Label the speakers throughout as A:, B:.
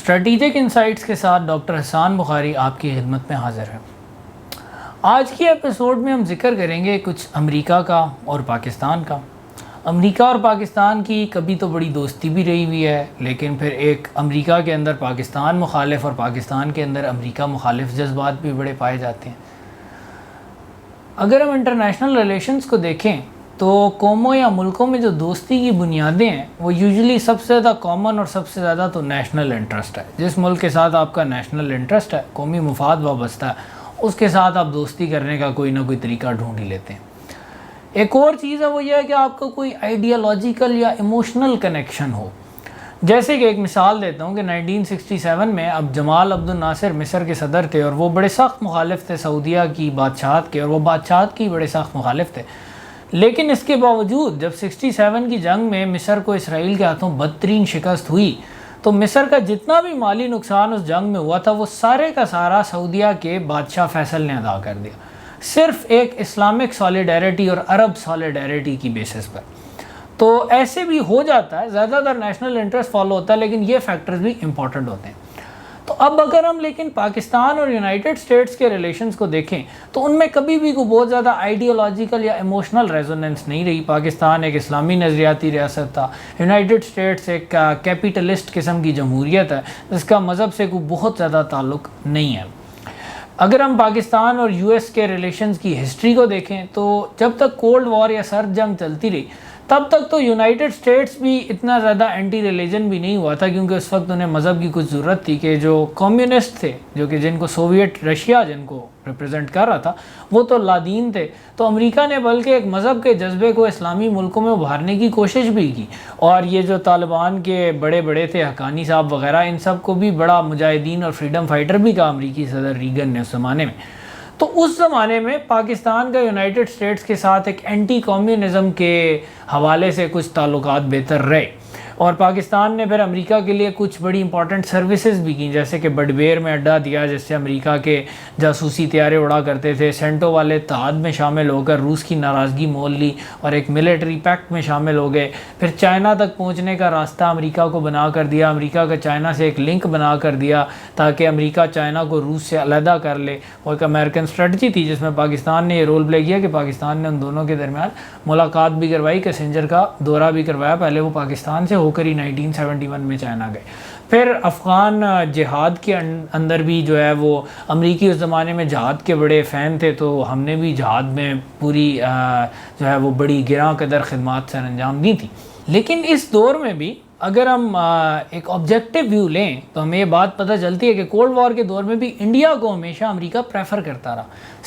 A: Strategic insights کے ساتھ doctor حسان بخاری آپ کی خدمت میں حاضر ہے۔ آج کی ایپیسوڈ میں ہم ذکر کریں گے کچھ امریکہ کا اور پاکستان کا۔ امریکہ اور پاکستان کی کبھی تو بڑی دوستی بھی رہی ہوئی ہے، لیکن پھر ایک امریکہ کے اندر پاکستان مخالف اور پاکستان کے اندر امریکہ مخالف جذبات بھی بڑے پائے جاتے ہیں۔ اگر ہم انٹرنیشنل ریلیشنز کو دیکھیں تو قوموں یا ملکوں میں جو دوستی کی بنیادیں ہیں وہ یوزلی سب سے زیادہ کامن اور سب سے زیادہ تو نیشنل انٹرسٹ ہے۔ جس ملک کے ساتھ آپ کا نیشنل انٹرسٹ ہے، قومی مفاد وابستہ ہے، اس کے ساتھ آپ دوستی کرنے کا کوئی نہ کوئی طریقہ ڈھونڈ ہی لیتے ہیں۔ ایک اور چیز ہے وہ یہ ہے کہ آپ کا کوئی آئیڈیالوجیکل یا ایموشنل کنیکشن ہو۔ جیسے کہ ایک مثال دیتا ہوں کہ 1967 میں اب جمال عبد الناصر مصر کے صدر تھے اور وہ بڑے سخت مخالف تھے سعودیہ کی بادشاہت کے، اور وہ بادشاہت کی بڑے سخت مخالف تھے۔ لیکن اس کے باوجود جب 67 کی جنگ میں مصر کو اسرائیل کے ہاتھوں بدترین شکست ہوئی تو مصر کا جتنا بھی مالی نقصان اس جنگ میں ہوا تھا وہ سارے کا سارا سعودیہ کے بادشاہ فیصل نے ادا کر دیا، صرف ایک اسلامک سالیڈیرٹی اور عرب سالیڈیرٹی کی بیسس پر۔ تو ایسے بھی ہو جاتا ہے، زیادہ تر نیشنل انٹرسٹ فالو ہوتا ہے، لیکن یہ فیکٹرز بھی امپورٹنٹ ہوتے ہیں۔ تو اب اگر ہم لیکن پاکستان اور یونائٹڈ اسٹیٹس کے ریلیشنز کو دیکھیں تو ان میں کبھی بھی کوئی بہت زیادہ آئیڈیالوجیکل یا ایموشنل ریزوننس نہیں رہی۔ پاکستان ایک اسلامی نظریاتی ریاست تھا، یونائٹڈ اسٹیٹس ایک کیپیٹلسٹ قسم کی جمہوریت ہے جس کا مذہب سے کوئی بہت زیادہ تعلق نہیں ہے۔ اگر ہم پاکستان اور یو ایس کے ریلیشنز کی ہسٹری کو دیکھیں تو جب تک کولڈ وار یا سرد جنگ چلتی رہی تب تک تو یونائٹڈ اسٹیٹس بھی اتنا زیادہ اینٹی ریلیجن بھی نہیں ہوا تھا، کیونکہ اس وقت انہیں مذہب کی کچھ ضرورت تھی کہ جو کمیونسٹ تھے، جو کہ جن کو سوویٹ رشیا جن کو ریپرزینٹ کر رہا تھا، وہ تو لادین تھے۔ تو امریکہ نے بلکہ ایک مذہب کے جذبے کو اسلامی ملکوں میں ابھارنے کی کوشش بھی کی، اور یہ جو طالبان کے بڑے بڑے تھے، حقانی صاحب وغیرہ، ان سب کو بھی بڑا مجاہدین اور فریڈم فائٹر بھی کہا امریکی صدر ریگن نے اس زمانے میں۔ تو اس زمانے میں پاکستان کا یونائٹڈ اسٹیٹس کے ساتھ ایک اینٹی کمیونزم کے حوالے سے کچھ تعلقات بہتر رہے، اور پاکستان نے پھر امریکہ کے لیے کچھ بڑی امپورٹنٹ سروسز بھی کی، جیسے کہ بڈبیر میں اڈا دیا جس سے امریکہ کے جاسوسی طیارے اڑا کرتے تھے، سینٹو والے اتحاد میں شامل ہو کر روس کی ناراضگی مول لی اور ایک ملٹری پیکٹ میں شامل ہو گئے، پھر چائنا تک پہنچنے کا راستہ امریکہ کو بنا کر دیا، امریکہ کا چائنا سے ایک لنک بنا کر دیا تاکہ امریکہ چائنا کو روس سے علیحدہ کر لے۔ وہ ایک امریکن اسٹریٹجی تھی جس میں پاکستان نے یہ رول پلے کیا کہ پاکستان نے ان دونوں کے درمیان ملاقات بھی کروائی، کیسنجر کا دورہ بھی کروایا، پہلے وہ پاکستان سے ہو کر ہی 1971 میں چائنا گئے۔ پھر افغان جہاد کے اندر بھی جو ہے وہ امریکی اس زمانے میں جہاد کے بڑے فین تھے، تو ہم نے بھی جہاد میں پوری جو ہے وہ بڑی گراں قدر خدمات سر انجام دی تھی۔ لیکن اس دور میں بھی اگر ہم ایک آبجیکٹیو ویو لیں تو ہمیں یہ بات پتہ چلتی ہے کہ کولڈ وار کے دور میں بھی انڈیا کو ہمیشہ امریکہ پریفر کرتا رہا۔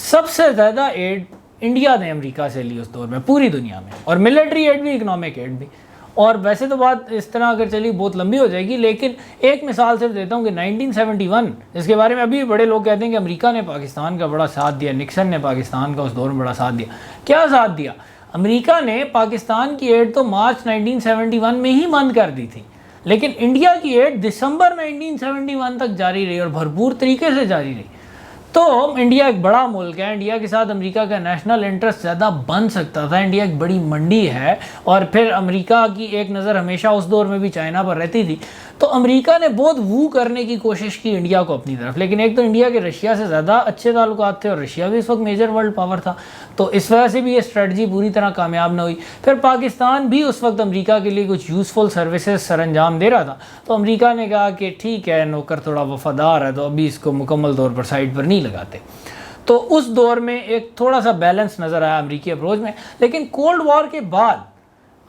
A: سب سے زیادہ ایڈ انڈیا نے امریکہ سے لی اس دور میں پوری دنیا میں، اور ملٹری ایڈ بھی، اکنامک ایڈ بھی۔ اور ویسے تو بات اس طرح اگر چلی بہت لمبی ہو جائے گی، لیکن ایک مثال صرف دیتا ہوں کہ 1971 جس کے بارے میں ابھی بڑے لوگ کہتے ہیں کہ امریکہ نے پاکستان کا بڑا ساتھ دیا، نکسن نے پاکستان کا اس دور میں بڑا ساتھ دیا۔ کیا ساتھ دیا؟ امریکہ نے پاکستان کی ایڈ تو مارچ 1971 میں ہی بند کر دی تھی، لیکن انڈیا کی ایڈ دسمبر 1971 تک جاری رہی اور بھرپور طریقے سے جاری رہی۔ تو انڈیا ایک بڑا ملک ہے، انڈیا کے ساتھ امریکہ کا نیشنل انٹرسٹ زیادہ بن سکتا تھا، انڈیا ایک بڑی منڈی ہے، اور پھر امریکہ کی ایک نظر ہمیشہ اس دور میں بھی چائنا پر رہتی تھی۔ تو امریکہ نے بہت وو کرنے کی کوشش کی انڈیا کو اپنی طرف، لیکن ایک تو انڈیا کے رشیا سے زیادہ اچھے تعلقات تھے اور رشیا بھی اس وقت میجر ورلڈ پاور تھا، تو اس وجہ سے بھی یہ اسٹریٹجی پوری طرح کامیاب نہ ہوئی۔ پھر پاکستان بھی اس وقت امریکہ کے لیے کچھ یوزفل سروسز سر انجام دے رہا تھا، تو امریکہ نے کہا کہ ٹھیک ہے، نوکر تھوڑا وفادار ہے تو ابھی اس کو مکمل طور پر سائڈ پر نہیں لگاتے۔ تو اس دور میں ایک تھوڑا سا بیلنس نظر آیا امریکی اپروچ میں، لیکن کولڈ وار کے بعد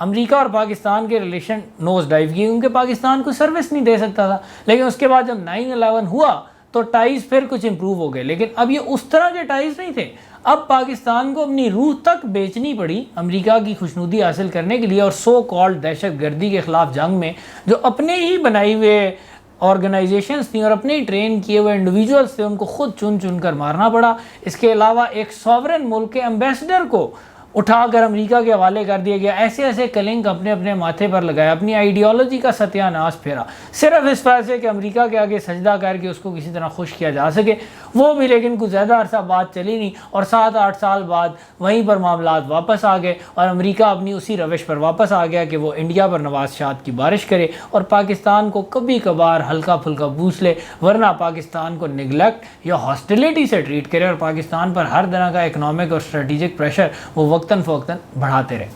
A: امریکہ اور پاکستان کے ریلیشن نوز ڈائیو کی، کیونکہ پاکستان کو سروس نہیں دے سکتا تھا۔ لیکن اس کے بعد جب 9/11 ہوا تو ٹائز پھر کچھ امپروو ہو گئے، لیکن اب یہ اس طرح کے ٹائز نہیں تھے۔ اب پاکستان کو اپنی روح تک بیچنی پڑی امریکہ کی خوشنودی حاصل کرنے کے لیے، اور سو کالڈ دہشت گردی کے خلاف جنگ میں جو اپنے ہی بنائی ہوئے آرگنائزیشنز تھیں اور اپنے ہی ٹرین کیے ہوئے انڈیویجولز تھے، ان کو خود چن چن کر مارنا پڑا۔ اس کے علاوہ ایک ساورن ملک کے ایمبیسڈر کو اٹھا کر امریکہ کے حوالے کر دیا گیا. ایسے ایسے کلنک اپنے اپنے ماتھے پر لگایا, اپنی آئیڈیالوجی کا ستیہ ناش پھیرا, صرف اس وجہ سے کہ امریکہ کے آگے سجدہ کر کے اس کو کسی طرح خوش کیا جا سکے. وہ بھی لیکن کچھ زیادہ عرصہ بات چلی نہیں, اور 7-8 سال بعد وہیں پر معاملات واپس آ گئے, اور امریکہ اپنی اسی روش پر واپس آ گیا کہ وہ انڈیا پر نواز شاد کی بارش کرے اور پاکستان کو کبھی کبھار ہلکا پھلکا پوچھ لے, ورنہ پاکستان کو نگلیکٹ یا ہاسٹیلیٹی سے ٹریٹ کرے, اور پاکستان پر ہر طرح کا اکنامک اور اسٹریٹجک پریشر وہ وقتاً فوقتاً بڑھاتے رہے.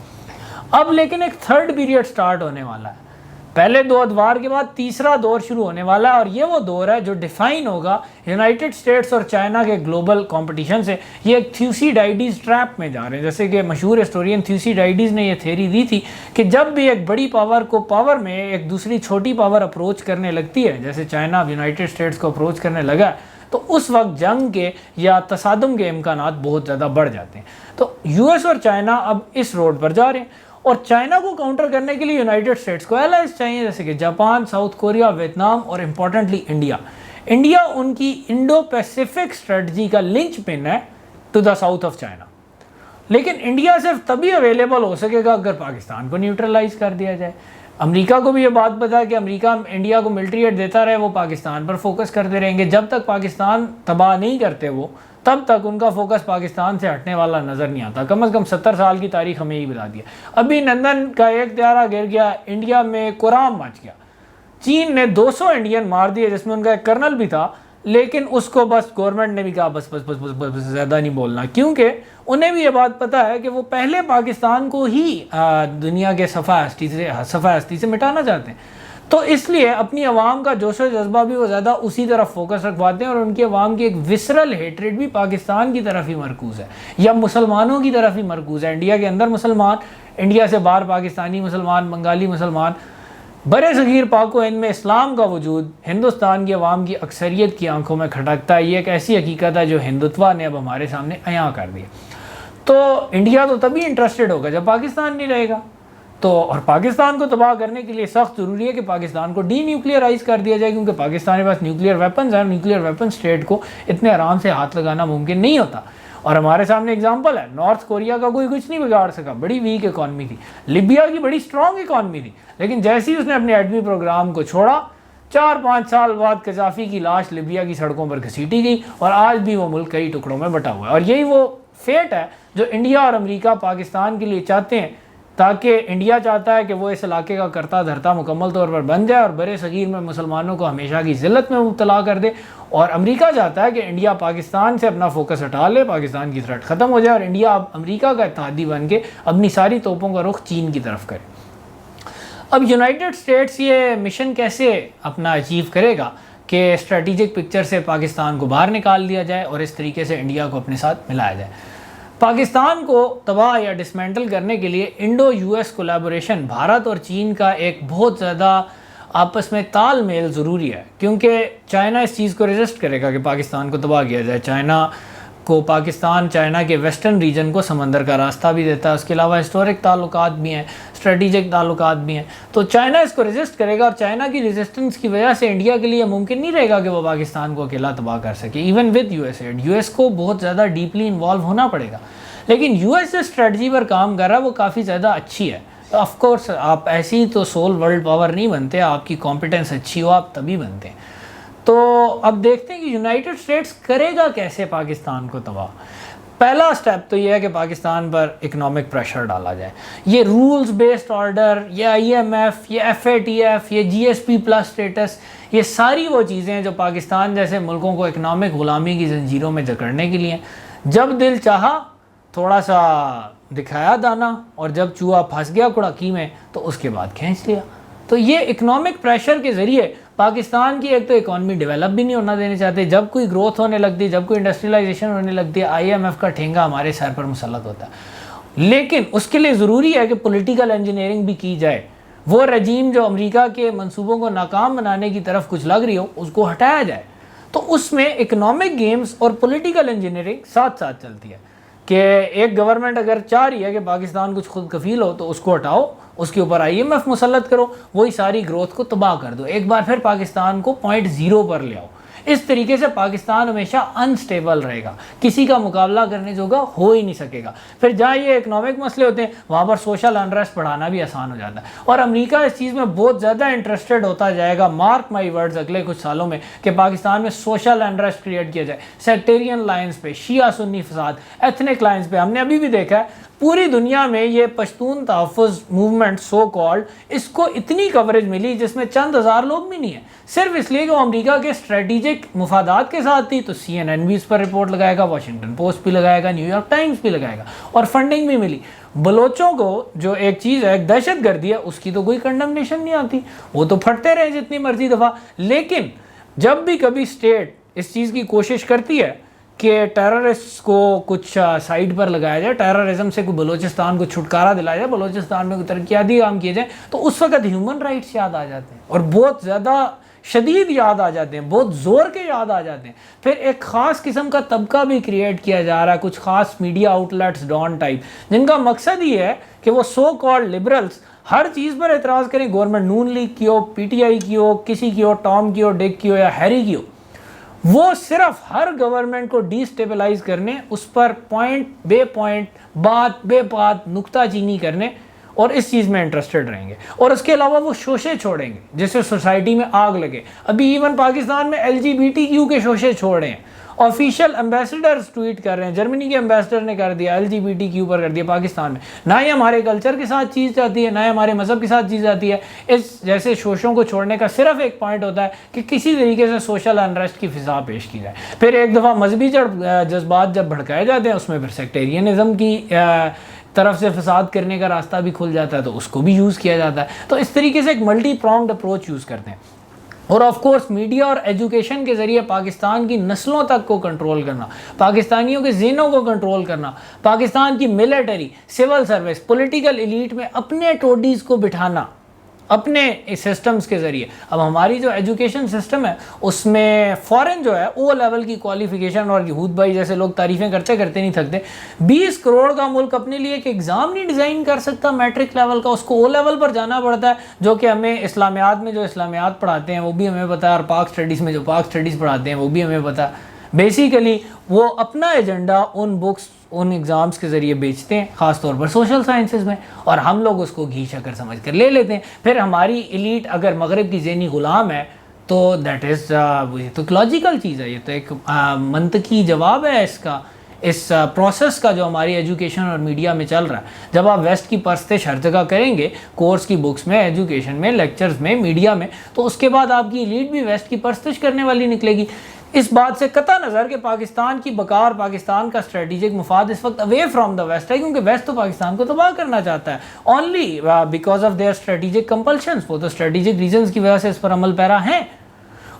A: اب لیکن ایک تھرڈ پیریڈ سٹارٹ ہونے والا ہے. پہلے 2 ادوار کے بعد تیسرا دور شروع ہونے والا ہے, اور یہ وہ دور ہے جو ڈیفائن ہوگا یونائٹڈ اسٹیٹس اور چائنا کے گلوبل کمپٹیشن سے. یہ ایک تھیوسیڈائیڈیز ٹریپ میں جا رہے ہیں. جیسے کہ مشہور ہسٹورین تھیوسیڈائیڈیز نے یہ تھیوری دی تھی کہ جب بھی ایک بڑی پاور کو پاور میں ایک دوسری چھوٹی پاور اپروچ کرنے لگتی ہے, جیسے چائنا یونائٹڈ اسٹیٹس کو اپروچ کرنے لگا, تو اس وقت جنگ کے یا تصادم کے امکانات بہت زیادہ بڑھ جاتے ہیں. تو یو ایس اور چائنا اب اس روڈ پر جا رہے ہیں, اور چائنا کو کاؤنٹر کرنے کے لیے یونائٹڈ اسٹیٹس کو الائز چاہیے, جیسے کہ جاپان, ساؤتھ کوریا, ویتنام اور امپورٹنٹلی انڈیا. انڈیا ان کی انڈو پیسیفک اسٹریٹجی کا لنچ پن ہے to the south of China. لیکن انڈیا صرف تبھی اویلیبل ہو سکے گا اگر پاکستان کو نیوٹرلائز کر دیا جائے. امریکہ کو بھی یہ بات پتا ہے کہ امریکہ انڈیا کو ملٹری ایڈ دیتا رہے, وہ پاکستان پر فوکس کرتے رہیں گے. جب تک پاکستان تباہ نہیں کرتے وہ, تب تک ان کا فوکس پاکستان سے ہٹنے والا نظر نہیں آتا. کم از کم 70 سال کی تاریخ ہمیں یہی بتا دیا. ابھی لندن کا ایک طیارہ گر گیا, انڈیا میں کورام مچ گیا, چین نے 200 انڈین مار دیے, جس میں ان کا ایک کرنل بھی تھا, لیکن اس کو بس گورنمنٹ نے بھی کہا بس بس بس بس بس زیادہ نہیں بولنا, کیونکہ انہیں بھی یہ بات پتہ ہے کہ وہ پہلے پاکستان کو ہی دنیا کے صفحہ ہستی سے مٹانا چاہتے ہیں. تو اس لیے اپنی عوام کا جوش و جذبہ بھی وہ زیادہ اسی طرف فوکس رکھواتے ہیں, اور ان کی عوام کی ایک وسرل ہیٹریڈ بھی پاکستان کی طرف ہی مرکوز ہے یا مسلمانوں کی طرف ہی مرکوز ہے. انڈیا کے اندر مسلمان, انڈیا سے باہر پاکستانی مسلمان, بنگالی مسلمان, برے صغیر پاک و ہند میں اسلام کا وجود ہندوستان کی عوام کی اکثریت کی آنکھوں میں کھٹکتا ہے. یہ ایک ایسی حقیقت ہے جو ہندوتوا نے اب ہمارے سامنے عیاں کر دی. تو انڈیا تو تبھی انٹرسٹڈ ہوگا جب پاکستان نہیں رہے گا. تو اور پاکستان کو تباہ کرنے کے لیے سخت ضروری ہے کہ پاکستان کو ڈی نیوکلیئرائز کر دیا جائے, کیونکہ پاکستان کے پاس نیوکلیئر ویپنز ہیں. نیوکلیئر ویپن اسٹیٹ کو اتنے آرام سے ہاتھ لگانا ممکن نہیں ہوتا. اور ہمارے سامنے اگزامپل ہے, نارتھ کوریا کا کوئی کچھ نہیں بگاڑ سکا, بڑی ویک اکانومی تھی. لیبیا کی بڑی اسٹرانگ اکانومی تھی, لیکن جیسے ہی اس نے اپنے ایٹمی پروگرام کو چھوڑا, 4-5 سال بعد قذافی کی لاش لیبیا کی سڑکوں پر گھسیٹی گئی, اور آج بھی وہ ملک کئی ٹکڑوں میں بٹا ہوا ہے. اور یہی وہ فیٹ ہے جو انڈیا اور امریکہ پاکستان کے لیے چاہتے ہیں, تاکہ انڈیا چاہتا ہے کہ وہ اس علاقے کا کرتا دھرتا مکمل طور پر بن جائے اور برے صغیر میں مسلمانوں کو ہمیشہ کی ذلت میں مبتلا کر دے, اور امریکہ چاہتا ہے کہ انڈیا پاکستان سے اپنا فوکس ہٹا لے, پاکستان کی تھریٹ ختم ہو جائے, اور انڈیا اب امریکہ کا اتحادی بن کے اپنی ساری توپوں کا رخ چین کی طرف کرے. اب یونائٹڈ اسٹیٹس یہ مشن کیسے اپنا اچیو کرے گا کہ اسٹریٹجک پکچر سے پاکستان کو باہر نکال دیا جائے اور اس طریقے سے انڈیا کو اپنے ساتھ ملایا جائے. پاکستان کو تباہ یا ڈسمینٹل کرنے کے لیے Indo U S collaboration, Bharat اور چین کا ایک بہت زیادہ آپس میں تال میل ضروری ہے, کیونکہ چائنا اس چیز کو ریزسٹ کرے گا کہ پاکستان کو تباہ کیا جائے. چائنا کو پاکستان چائنا کے ویسٹرن ریجن کو سمندر کا راستہ بھی دیتا ہے, اس کے علاوہ ہسٹورک تعلقات بھی ہیں, اسٹریٹجک تعلقات بھی ہیں. تو چائنا اس کو ریزسٹ کرے گا, اور چائنا کی ریزسٹنس کی وجہ سے انڈیا کے لیے ممکن نہیں رہے گا کہ وہ پاکستان کو اکیلا تباہ کر سکے, even with U S aid. U S کو بہت زیادہ ڈیپلی انوالو ہونا پڑے گا, لیکن یو ایس جو اسٹریٹجی پر کام کر رہا ہے وہ کافی زیادہ اچھی ہے. آف کورس آپ ایسی تو سول ورلڈ پاور نہیں بنتے, آپ کی کمپیٹنس اچھی ہو آپ تبھی بنتے ہیں. تو اب دیکھتے ہیں کہ یونائٹڈ اسٹیٹس کرے گا کیسے پاکستان کو تباہ. پہلا سٹیپ تو یہ ہے کہ پاکستان پر اکنامک پریشر ڈالا جائے. یہ رولز بیسڈ آرڈر, یہ آئی ایم ایف, یہ ایف اے ٹی ایف, یہ جی ایس پی پلس اسٹیٹس, یہ ساری وہ چیزیں ہیں جو پاکستان جیسے ملکوں کو اکنامک غلامی کی زنجیروں میں جکڑنے کے لیے. جب دل چاہا تھوڑا سا دکھایا دانا, اور جب چوہا پھنس گیا کڑاکی میں تو اس کے بعد کھینچ لیا. تو یہ اکنامک پریشر کے ذریعے پاکستان کی ایک تو اکانومی ڈیولپ بھی نہیں ہونا دینے چاہتے. جب کوئی گروتھ ہونے لگتی, جب کوئی انڈسٹریلائزیشن ہونے لگتی ہے, آئی ایم ایف کا ٹھینگا ہمارے سر پر مسلط ہوتا ہے. لیکن اس کے لیے ضروری ہے کہ پولیٹیکل انجینئرنگ بھی کی جائے. وہ رجیم جو امریکہ کے منصوبوں کو ناکام بنانے کی طرف کچھ لگ رہی ہو اس کو ہٹایا جائے. تو اس میں اکنامک گیمز اور پولیٹیکل انجینئرنگ ساتھ ساتھ چلتی ہے کہ ایک گورنمنٹ اگر چاہ رہی ہے کہ پاکستان کچھ خود کفیل ہو تو اس کو ہٹاؤ, اس کے اوپر آئی ایم ایف مسلط کرو, وہی ساری گروتھ کو تباہ کر دو, ایک بار پھر پاکستان کو 0.0 پر لے آؤ. اس طریقے سے پاکستان ہمیشہ انسٹیبل رہے گا, کسی کا مقابلہ کرنے جو گا ہو ہی نہیں سکے گا. پھر جہاں یہ اکنامک مسئلے ہوتے ہیں وہاں پر سوشل انریسٹ بڑھانا بھی آسان ہو جاتا ہے, اور امریکہ اس چیز میں بہت زیادہ انٹرسٹڈ ہوتا جائے گا, مارک مائی ورڈز, اگلے کچھ سالوں میں, کہ پاکستان میں سوشل انریسٹ کریٹ کیا جائے, سیکٹیرین لائنز پہ, شیعہ سنی فساد, ایتھنک لائنز پہ. ہم نے ابھی بھی دیکھا ہے پوری دنیا میں یہ پشتون تحفظ موومنٹ سو کالڈ, اس کو اتنی کوریج ملی جس میں چند ہزار لوگ بھی نہیں ہیں, صرف اس لیے کہ وہ امریکہ کے اسٹریٹجک مفادات کے ساتھ تھی. تو CNN بھی اس پر رپورٹ لگائے گا, واشنگٹن پوسٹ بھی لگائے گا, نیو یارک ٹائمز بھی لگائے گا, اور فنڈنگ بھی ملی. بلوچوں کو جو ایک چیز ہے, ایک دہشت گردی ہے, اس کی تو کوئی کنڈمنیشن نہیں آتی, وہ تو پھٹتے رہے جتنی مرضی دفعہ. لیکن جب بھی کبھی اسٹیٹ اس چیز کی کوشش کرتی ہے کہ ٹیررسٹ کو کچھ سائڈ پر لگایا جائے, ٹیررزم سے کوئی بلوچستان کو چھٹکارا دلایا جائے, بلوچستان میں کوئی ترقیاتی کام کیے جائیں, تو اس وقت ہیومن رائٹس یاد آ جاتے ہیں, اور بہت زیادہ شدید یاد آ جاتے ہیں, بہت زور کے یاد آ جاتے ہیں. پھر ایک خاص قسم کا طبقہ بھی کریٹ کیا جا رہا ہے, کچھ خاص media outlets Dawn type, جن کا مقصد یہ ہے کہ وہ سو کالڈ لبرلز ہر چیز پر اعتراض کریں, گورنمنٹ نون لیگ کی ہو, PTI کی ہو, کسی کی ہو, ٹام کی ہو, ڈک کی ہو, یا ہیری کی ہو, وہ صرف ہر گورنمنٹ کو ڈی سٹیبلائز کرنے, اس پر پوائنٹ بے پوائنٹ, بات بے بات, نکتہ چینی کرنے, اور اس چیز میں انٹرسٹڈ رہیں گے. اور اس کے علاوہ وہ شوشے چھوڑیں گے جس سے سوسائٹی میں آگ لگے. ابھی ایون پاکستان میں LGBTQ کے شوشے چھوڑ رہے ہیں, آفیشیل ایمبیسڈرز ٹویٹ کر رہے ہیں, جرمنی کے ایمبیسڈر نے کر دیا, LGBTQ پر کر دیا پاکستان میں. نہ ہی ہمارے کلچر کے ساتھ چیز جاتی ہے, نہ ہی ہمارے مذہب کے ساتھ چیز جاتی ہے. اس جیسے شوشوں کو چھوڑنے کا صرف ایک پوائنٹ ہوتا ہے کہ کسی طریقے سے سوشل انریسٹ کی فضا پیش کی جائے. پھر ایک دفعہ مذہبی جذبات جب بھڑکائے جاتے ہیں, اس میں پھر سیکٹیرینزم کی طرف سے فساد کرنے کا راستہ بھی کھل جاتا ہے, تو اس کو بھی یوز کیا جاتا ہے. تو اس طریقے سے ایک ملٹی پرونگڈ اپروچ یوز کرتے ہیں. اور آف کورس میڈیا اور ایجوکیشن کے ذریعے پاکستان کی نسلوں تک کو کنٹرول کرنا, پاکستانیوں کے ذہنوں کو کنٹرول کرنا, پاکستان کی military, civil service, political elite میں اپنے ٹوڈیز کو بٹھانا اپنے سسٹمز کے ذریعے. اب ہماری جو ایجوکیشن سسٹم ہے اس میں فورن جو ہے او لیول کی کوالیفیکیشن, اور یہود بھائی جیسے لوگ تعریفیں کرتے نہیں تھکتے, 20 کروڑ کا ملک اپنے لیے ایک ایگزام نہیں ڈیزائن کر سکتا میٹرک لیول کا, اس کو او لیول پر جانا پڑتا ہے, جو کہ ہمیں اسلامیات میں جو اسلامیات پڑھاتے ہیں وہ بھی ہمیں پتہ ہے, اور پاک اسٹڈیز میں جو پاک اسٹڈیز پڑھاتے ہیں وہ بھی ہمیں پتہ ہے. بیسیکلی وہ اپنا ایجنڈا ان بکس, ان ایگزامز کے ذریعے بیچتے ہیں, خاص طور پر سوشل سائنسز میں, اور ہم لوگ اس کو گھی شکر سمجھ کر لے لیتے ہیں. پھر ہماری ایلیٹ اگر مغرب کی ذہنی غلام ہے تو دیٹ از یہ تو لاجیکل چیز ہے, یہ تو ایک منطقی جواب ہے اس پروسیس کا جو ہماری ایجوکیشن اور میڈیا میں چل رہا ہے. جب آپ ویسٹ کی پرستش ہر جگہ کریں گے, کورس کی بکس میں, ایجوکیشن میں, لیکچرز میں, میڈیا میں, تو اس کے بعد آپ کی ایلیٹ بھی ویسٹ کی پرستش کرنے والی نکلے گی. اس بات سے قطع نظر کہ پاکستان کی بقا اور پاکستان کا اسٹریٹجک مفاد اس وقت اوے فرام دا ویسٹ ہے, کیونکہ ویسٹ تو پاکستان کو تباہ کرنا چاہتا ہے only because of their strategic compulsions. وہ تو اسٹریٹجک ریزنز کی وجہ سے اس پر عمل پیرا ہیں.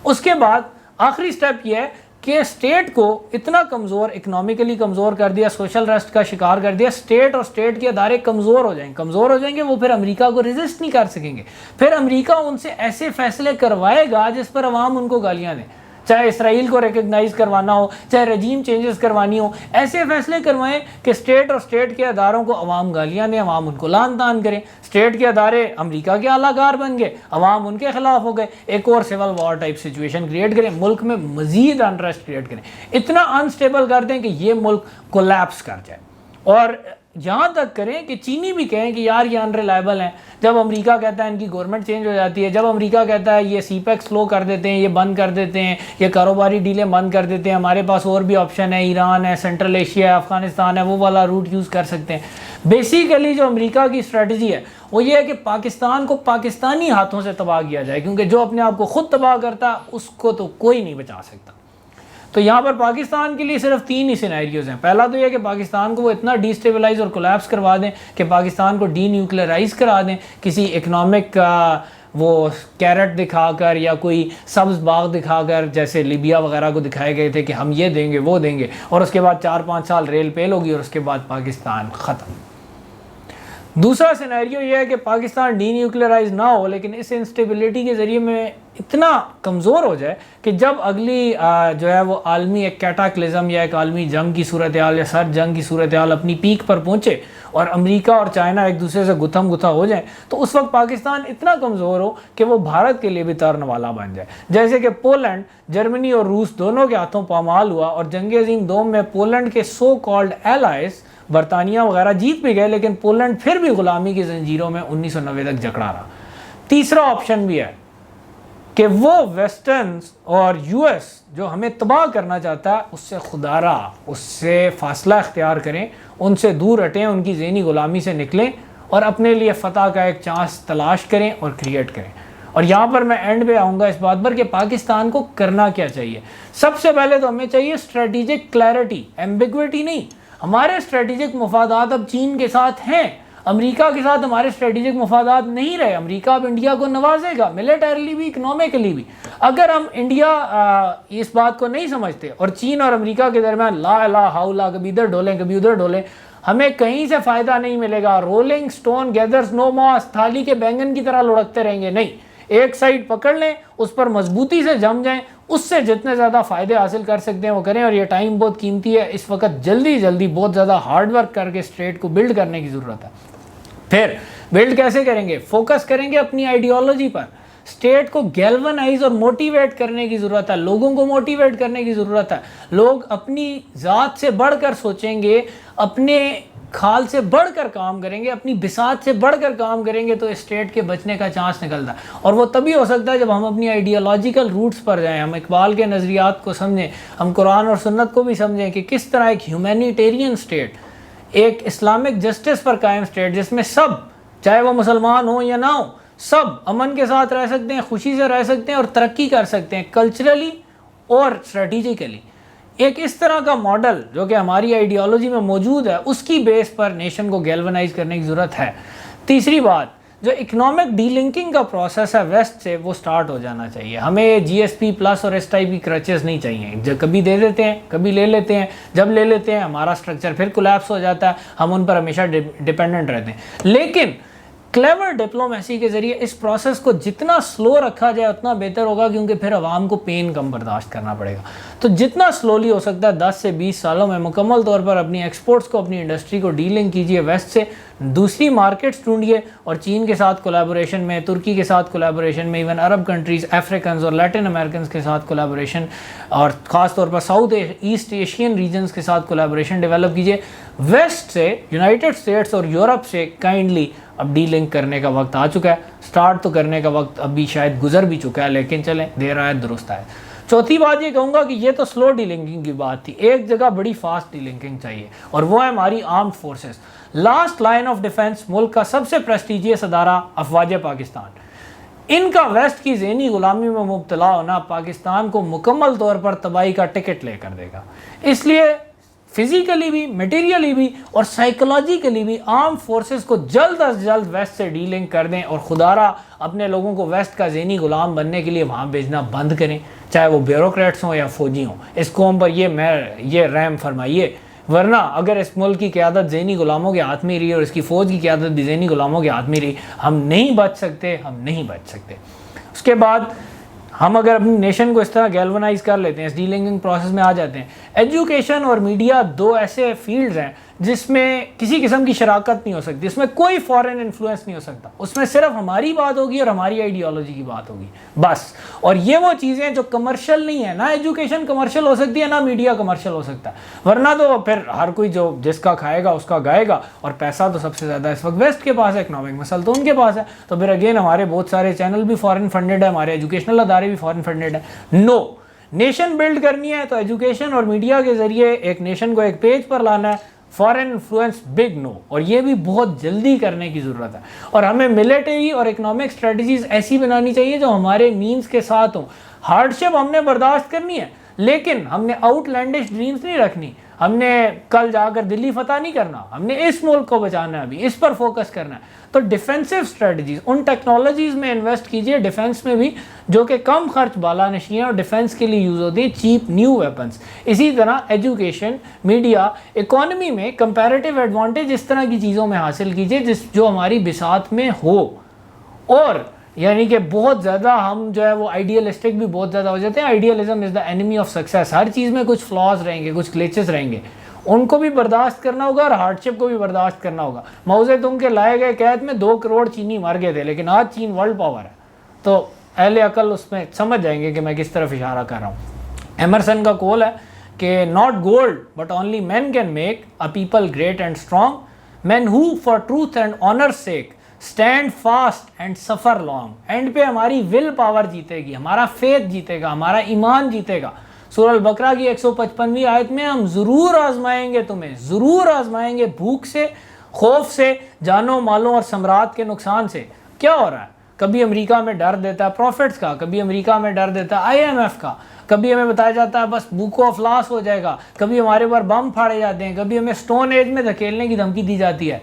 A: اس کے بعد آخری سٹیپ یہ ہے کہ اسٹیٹ کو اتنا کمزور, اکنامکلی کمزور کر دیا, سوشل ریسٹ کا شکار کر دیا, اسٹیٹ اور اسٹیٹ کے ادارے کمزور ہو جائیں گے, وہ پھر امریکہ کو ریزسٹ نہیں کر سکیں گے. پھر امریکہ ان سے ایسے فیصلے کروائے گا جس پر عوام ان کو گالیاں دیں, چاہے اسرائیل کو ریکگنائز کروانا ہو, چاہے رجیم چینجز کروانی ہو, ایسے فیصلے کروائیں کہ اسٹیٹ اور اسٹیٹ کے اداروں کو عوام گالیاں دیں, عوام ان کو لعن طعن کریں. اسٹیٹ کے ادارے امریکہ کے اعلیٰ کار بن گئے, عوام ان کے خلاف ہو گئے, ایک اور civil war type situation create کریں, ملک میں مزید انریسٹ کریٹ کریں, اتنا انسٹیبل کر دیں کہ یہ ملک کولیپس کر جائے. اور یہاں تک کریں کہ چینی بھی کہیں کہ یار یہ انریلائبل ہیں. جب امریکہ کہتا ہے ان کی گورنمنٹ چینج ہو جاتی ہے, جب امریکہ کہتا ہے یہ سی پیک سلو کر دیتے ہیں, یہ بند کر دیتے ہیں, یہ کاروباری ڈیلیں بند کر دیتے ہیں, ہمارے پاس اور بھی آپشن ہے, ایران ہے, سینٹرل ایشیا ہے, افغانستان ہے, وہ والا روٹ یوز کر سکتے ہیں. بیسیکلی جو امریکہ کی اسٹریٹجی ہے وہ یہ ہے کہ پاکستان کو پاکستانی ہاتھوں سے تباہ کیا جائے, کیونکہ جو اپنے آپ کو خود تباہ کرتا ہے اس کو تو کوئی نہیں بچا سکتا. تو یہاں پر پاکستان کے لیے صرف 3 ہی سینیریوز ہیں. پہلا تو یہ کہ پاکستان کو وہ اتنا ڈی اسٹیبلائز اور کولیپس کروا دیں کہ پاکستان کو ڈی نیوکلیرائز کرا دیں, کسی اکنامک وہ کیرٹ دکھا کر یا کوئی سبز باغ دکھا کر, جیسے لیبیا وغیرہ کو دکھائے گئے تھے کہ ہم یہ دیں گے وہ دیں گے, اور اس کے بعد 4-5 سال ریل پیل ہوگی اور اس کے بعد پاکستان ختم. دوسرا سینیریو یہ ہے کہ پاکستان ڈی نیوکلیئرائز نہ ہو لیکن اس انسٹیبلٹی کے ذریعے میں اتنا کمزور ہو جائے کہ جب اگلی جو ہے وہ عالمی ایک کیٹاکلزم یا ایک عالمی جنگ کی صورتحال یا سر جنگ کی صورتحال اپنی پیک پر پہنچے اور امریکہ اور چائنا ایک دوسرے سے گتھم گتھا ہو جائیں تو اس وقت پاکستان اتنا کمزور ہو کہ وہ بھارت کے لیے بھی ترن والا بن جائے. جیسے کہ پولینڈ جرمنی اور روس دونوں کے ہاتھوں پامال ہوا اور جنگ عظیم دوم میں پولینڈ کے سو کالڈ ایلائز برطانیہ وغیرہ جیت بھی گئے لیکن پولینڈ پھر بھی غلامی کی زنجیروں میں 1990 تک جکڑا رہا. تیسرا آپشن بھی ہے کہ وہ ویسٹرنز اور یو ایس جو ہمیں تباہ کرنا چاہتا ہے اس سے خدارہ اس سے فاصلہ اختیار کریں, ان سے دور ہٹیں, ان کی ذہنی غلامی سے نکلیں اور اپنے لیے فتح کا ایک چانس تلاش کریں اور کریٹ کریں. اور یہاں پر میں اینڈ پہ آؤں گا اس بات پر کہ پاکستان کو کرنا کیا چاہیے. سب سے پہلے تو ہمیں چاہیے اسٹریٹجک کلیئرٹی, ایمبیگوٹی نہیں. ہمارے اسٹریٹجک مفادات اب چین کے ساتھ ہیں, امریکہ کے ساتھ ہمارے اسٹریٹجک مفادات نہیں رہے. امریکہ اب انڈیا کو نوازے گا ملیٹریلی بھی اکنامکلی بھی. اگر ہم انڈیا اس بات کو نہیں سمجھتے اور چین اور امریکہ کے درمیان لا الہ ہاؤلا کبھی ادھر ڈولیں کبھی ادھر ڈولیں, ہمیں کہیں سے فائدہ نہیں ملے گا. رولنگ سٹون گیدرز نو ماس, تھالی کے بینگن کی طرح لڑکتے رہیں گے. نہیں, ایک سائڈ پکڑ لیں, اس پر مضبوطی سے جم جائیں, اس سے جتنے زیادہ فائدے حاصل کر سکتے ہیں وہ کریں. اور یہ ٹائم بہت قیمتی ہے, اس وقت جلدی بہت زیادہ ہارڈ ورک کر کے اسٹیٹ کو بلڈ کرنے کی ضرورت ہے. پھر بلڈ کیسے کریں گے؟ فوکس کریں گے اپنی آئیڈیالوجی پر. اسٹیٹ کو گیلونائز اور موٹیویٹ کرنے کی ضرورت ہے, لوگوں کو موٹیویٹ کرنے کی ضرورت ہے. لوگ اپنی ذات سے بڑھ کر سوچیں گے, اپنے کھال سے بڑھ کر کام کریں گے, اپنی بساط سے بڑھ کر کام کریں گے تو اسٹیٹ کے بچنے کا چانس نکلتا ہے. اور وہ تبھی ہو سکتا ہے جب ہم اپنی آئیڈیالوجیکل روٹس پر جائیں, ہم اقبال کے نظریات کو سمجھیں, ہم قرآن اور سنت کو بھی سمجھیں کہ کس طرح ایک ہیومینیٹیرین اسٹیٹ, ایک اسلامک جسٹس پر قائم اسٹیٹ جس میں سب, چاہے وہ مسلمان ہوں یا نہ ہوں, سب امن کے ساتھ رہ سکتے ہیں, خوشی سے رہ سکتے ہیں اور ترقی کر سکتے ہیں کلچرلی اور اسٹریٹجیکلی. ایک اس طرح کا ماڈل جو کہ ہماری آئیڈیالوجی میں موجود ہے, اس کی بیس پر نیشن کو گیلونائز کرنے کی ضرورت ہے. تیسری بات, جو اکنامک ڈی لنکنگ کا پروسیس ہے ویسٹ سے, وہ سٹارٹ ہو جانا چاہیے. ہمیں جی ایس پی پلس اور اس ٹائپ کی کرچز نہیں چاہیے. جب کبھی دے دیتے ہیں کبھی لے لیتے ہیں, جب لے لیتے ہیں ہمارا اسٹرکچر پھر کولیپس ہو جاتا ہے, ہم ان پر ہمیشہ ڈیپینڈنٹ رہتے ہیں. لیکن کلیور ڈپلومیسی کے ذریعے اس پروسیس کو جتنا سلو رکھا جائے اتنا بہتر ہوگا, کیونکہ پھر عوام کو پین کم برداشت کرنا پڑے گا. تو جتنا سلولی ہو سکتا ہے 10 سے 20 سالوں میں مکمل طور پر اپنی ایکسپورٹس کو, اپنی انڈسٹری کو ڈی لنک کیجیے ویسٹ سے, دوسری مارکیٹس ڈھونڈیے اور چین کے ساتھ کولیبوریشن میں, ترکی کے ساتھ کولیبوریشن میں, ایون عرب کنٹریز, افریکنز اور لیٹن امریکنز کے ساتھ کولیبوریشن, اور خاص طور پر ساؤتھ ایسٹ ایشین ریجنز کے ساتھ کولیبوریشن ڈیولپ کیجیے. ویسٹ سے, یونائٹڈ اسٹیٹس اور یورپ سے کائنڈلی اب ڈی لنک کرنے کا وقت آ چکا ہے. سٹارٹ تو کرنے کا وقت ابھی شاید گزر بھی چکا ہے, لیکن چلیں دیر آئے درست آئے. چوتھی بات یہ کہوں گا کہ یہ تو سلو ڈی لنکنگ کی بات تھی, ایک جگہ بڑی فاسٹ ڈی لنکنگ چاہیے, اور وہ ہے ہماری armed forces. Last line of defence, ملک کا سب سے پریسٹیجیس ادارہ افواج پاکستان. ان کا ویسٹ کی ذہنی غلامی میں مبتلا ہونا پاکستان کو مکمل طور پر تباہی کا ٹکٹ لے کر دے گا. اس لیے فزیکلی بھی, میٹیریلی بھی اور سائیکولوجیکلی بھی آرم فورسز کو جلد از جلد ویسٹ سے ڈی لنک کر دیں, اور خدارہ اپنے لوگوں کو ویسٹ کا ذہنی غلام بننے کے لیے وہاں بھیجنا بند کریں, چاہے وہ بیوروکریٹس ہوں یا فوجی ہوں. اس قوم پر یہ رحم فرمائیے, ورنہ اگر اس ملک کی قیادت ذہنی غلاموں کے ہاتھ میں رہی اور اس کی فوج کی قیادت بھی ذہنی غلاموں کے ہاتھ میں رہی, ہم نہیں بچ سکتے. اس کے بعد ہم اگر اپنی نیشن کو اس طرح گیلونائز کر لیتے ہیں, اس ڈی لنکنگ پروسیس میں آ جاتے ہیں. ایجوکیشن اور میڈیا دو ایسے فیلڈز ہیں جس میں کسی قسم کی شراکت نہیں ہو سکتی, اس میں کوئی فارن انفلوئنس نہیں ہو سکتا, اس میں صرف ہماری بات ہوگی اور ہماری آئیڈیالوجی کی بات ہوگی بس. اور یہ وہ چیزیں جو کمرشل نہیں ہے, نہ ایجوکیشن کمرشل ہو سکتی ہے نہ میڈیا کمرشل ہو سکتا ہے, ورنہ تو پھر ہر کوئی جو جس کا کھائے گا اس کا گائے گا. اور پیسہ تو سب سے زیادہ اس وقت ویسٹ کے پاس ہے, اکنامک مسل تو ان کے پاس ہے. تو پھر اگین ہمارے بہت سارے چینل بھی فارن فنڈڈ ہے, ہمارے ایجوکیشنل ادارے بھی فارن فنڈڈ ہیں. نو, نیشن بلڈ کرنی ہے تو ایجوکیشن اور میڈیا کے ذریعے ایک نیشن کو ایک پیج پر لانا ہے. فارن انفلوئنس بگ نو, اور یہ بھی بہت جلدی کرنے کی ضرورت ہے. اور ہمیں ملٹری اور اکنامک اسٹریٹجیز ایسی بنانی چاہیے جو ہمارے مینز کے ساتھ ہوں. ہارڈ شپ ہم نے برداشت کرنی ہے, لیکن ہم نے آؤٹ لینڈش ڈریمز نہیں رکھنی. ہم نے کل جا کر دلی فتح نہیں کرنا, ہم نے اس ملک کو بچانا ہے, ابھی اس پر فوکس کرنا ہے. تو ڈیفینسو اسٹریٹجیز, ان ٹیکنالوجیز میں انویسٹ کیجئے ڈیفینس میں بھی, جو کہ کم خرچ بالا نشین ہیں اور ڈیفینس کے لیے یوز ہوتی ہیں, چیپ نیو ویپنس. اسی طرح ایجوکیشن, میڈیا, اکانومی میں کمپیریٹیو ایڈوانٹیج اس طرح کی چیزوں میں حاصل کیجئے جو ہماری بساط میں ہو. اور یعنی کہ بہت زیادہ ہم جو ہے وہ آئیڈیلسٹک بھی بہت زیادہ ہو جاتے ہیں. Idealism is the enemy of success. ہر چیز میں کچھ فلاز رہیں گے, کچھ گلیچز رہیں گے, ان کو بھی برداشت کرنا ہوگا اور ہارڈشپ کو بھی برداشت کرنا ہوگا. ماؤ زے تونگ کے لائے گئے قید میں 2 کروڑ چینی مر گئے تھے, لیکن آج چین ورلڈ پاور ہے. تو اہل عقل اس میں سمجھ جائیں گے کہ میں کس طرف اشارہ کر رہا ہوں. ایمرسن کا قول ہے کہ not gold but only men can make a people great and strong, men who for truth and honour sake stand fast and suffer long. And پہ ہماری ول پاور جیتے گی, ہمارا فیتھ جیتے گا, ہمارا ایمان جیتے گا. سورہ البقرہ کی 155ویں آیت میں ہم ضرور آزمائیں گے تمہیں, ضرور آزمائیں گے, بھوک سے, خوف سے, جانوں مالوں اور ثمرات کے نقصان سے. کیا ہو رہا ہے؟ کبھی امریکہ میں ڈر دیتا ہے پروفٹس کا, کبھی امریکہ میں ڈر دیتا ہے IMF کا, کبھی ہمیں بتایا جاتا ہے بس بھوک و افلاس ہو جائے گا, کبھی ہمارے اوپر بم پھاڑے جاتے ہیں, کبھی ہمیں سٹون ایج میں دھکیلنے کی دھمکی دی جاتی ہے.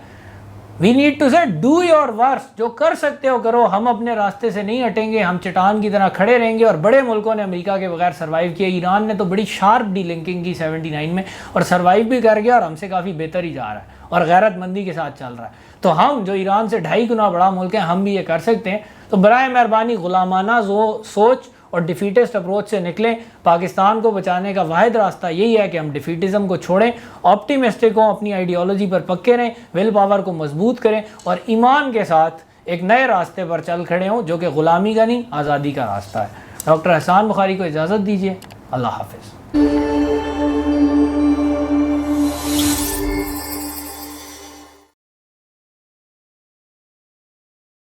A: وی نیڈ ٹو سے ڈو یور ورسٹ, جو کر سکتے ہو کرو, ہم اپنے راستے سے نہیں ہٹیں گے, ہم چٹان کی طرح کھڑے رہیں گے. اور بڑے ملکوں نے امریکہ کے بغیر سروائیو کیا. ایران نے تو بڑی شارپ ڈی لنکنگ کی 79 میں اور سروائیو بھی کر گیا, اور ہم سے کافی بہتر ہی جا رہا ہے اور غیرت مندی کے ساتھ چل رہا ہے. تو ہم جو ایران سے 2.5 گنا بڑا ملک ہیں, ہم بھی یہ کر سکتے ہیں. تو برائے مہربانی غلامانہ سوچ اور ڈیفیٹسٹ اپروچ سے نکلیں. پاکستان کو بچانے کا واحد راستہ یہی ہے کہ ہم ڈیفیٹزم کو چھوڑیں, آپٹیمسٹک ہوں, اپنی آئیڈیالوجی پر پکے رہیں, ول پاور کو مضبوط کریں اور ایمان کے ساتھ ایک نئے راستے پر چل کھڑے ہوں جو کہ غلامی کا نہیں, آزادی کا راستہ ہے. ڈاکٹر احسان بخاری کو اجازت دیجیے. اللہ حافظ.